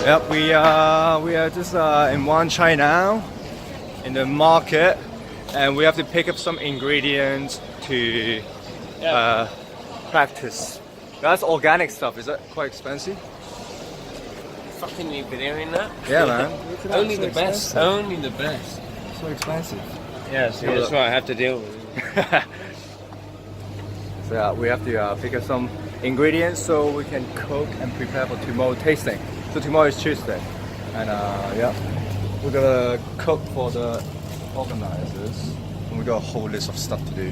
Yep, we are just in Wan Chai now, in the market, and we have to pick up some ingredients to practice. That's organic stuff. Is that quite expensive? Fucking you been hearing that? Yeah, man. Only the best. Only the best. So expensive. Yes, yeah, that's what I have to deal with. So yeah, we have to pick up some ingredients so we can cook and prepare for tomorrow tasting. So tomorrow is Tuesday, and yeah, we're gonna cook for the organizers, and we got a whole list of stuff to do.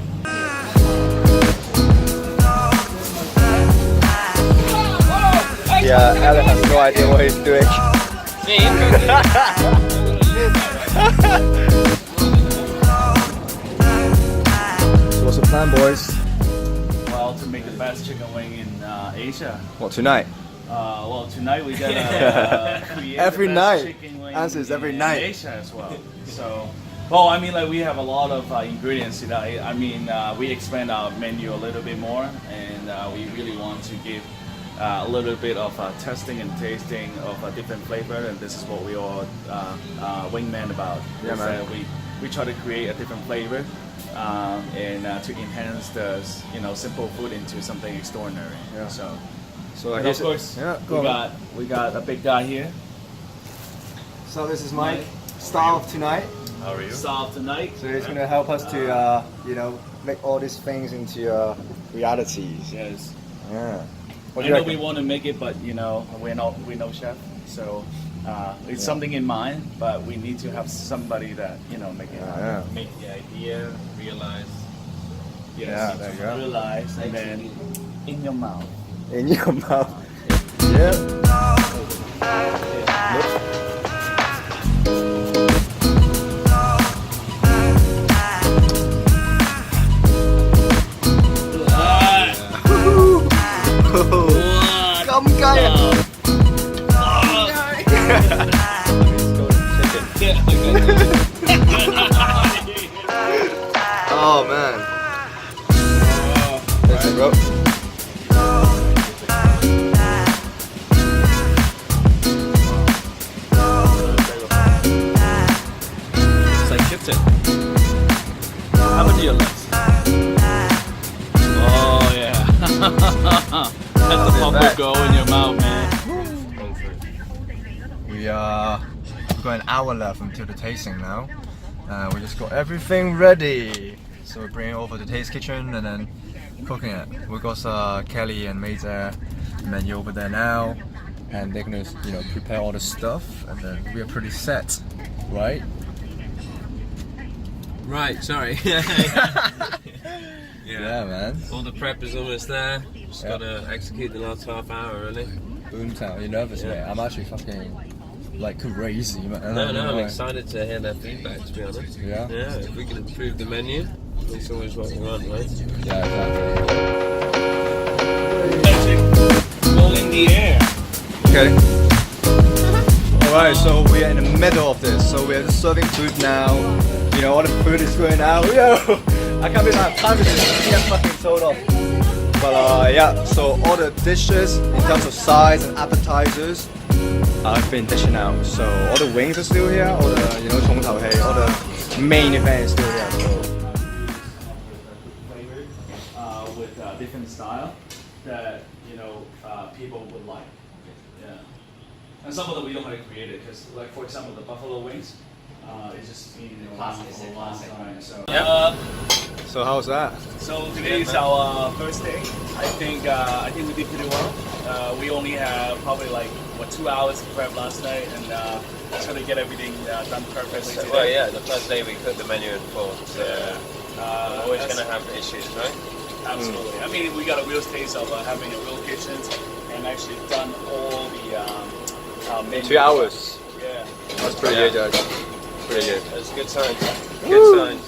Yeah, Alan has no idea what he's doing. So what's the plan, boys? Well, to make the best chicken wing in Asia. What, tonight? Well, tonight we gotta create Every the night. best chicken wing Answers every in night. Asia as well. So, well, I mean, like we have a lot of ingredients. You know, I mean, we expand our menu a little bit more, and we really want to give a little bit of testing and tasting of a different flavor, and this is what we all Wingman about. Yeah, man. We try to create a different flavor. And to enhance the simple food into something extraordinary. Yeah. So I guess of course, yeah, we got a big guy here. So this is my style of tonight. How are you? Style of tonight. So he's gonna help us to make all these things into realities. Yes. Yeah. What I do you know reckon? we want to make it, but we're no chef, so it's something in mind. But we need to have somebody that make it happen. Yeah. Make the idea, realize. Yes. Yeah, there you go. Realize, and then in your mouth. In your mouth. Yeah. Come kaya. Oh man. That's it, bro. It's like kitten. How about your lips? Oh yeah. Let the bubble go in your mouth, man. We've got an hour left until the tasting now. We just got everything ready. So we're bringing it over to Taste Kitchen and then cooking it. We got Kelly and May there, menu over there now, and they're gonna prepare all the stuff, and then we are pretty set, right? Right, sorry. Yeah, man. All the prep is almost there. Just gotta execute the last half hour, really. Boomtown, you're nervous, mate? I'm actually fucking like crazy, man. No, I'm excited to hear their feedback, to be honest. Yeah? Yeah, if we can improve the menu, it's always what we want, right? Yeah, exactly. Go in the air. Okay. Alright, so we are in the middle of this. So we are just serving food now. All the food is going out. Yo! I can't believe I have time to just get fucking sold off. But yeah, so all the dishes in terms of size and appetizers I've been dishing out. So all the wings are still here, all the 重頭戲, all the main event is still here. So with different style that people would like. Yeah. And some of them we don't want to create it because, like for example, the buffalo wings. It's just classic for a long time. So so how's that? So today is our first day. I think we did pretty well. We only have probably 2 hours to prep last night, and try to get everything done perfectly today. Well, yeah, the first day we cooked the menu in full, so we're always going to have issues, right? Absolutely. I mean, we got a real taste of having a real kitchen and actually done all the menu. 2 hours. Yeah. That's pretty good, guys. Pretty good. That's a good sign. Good sign.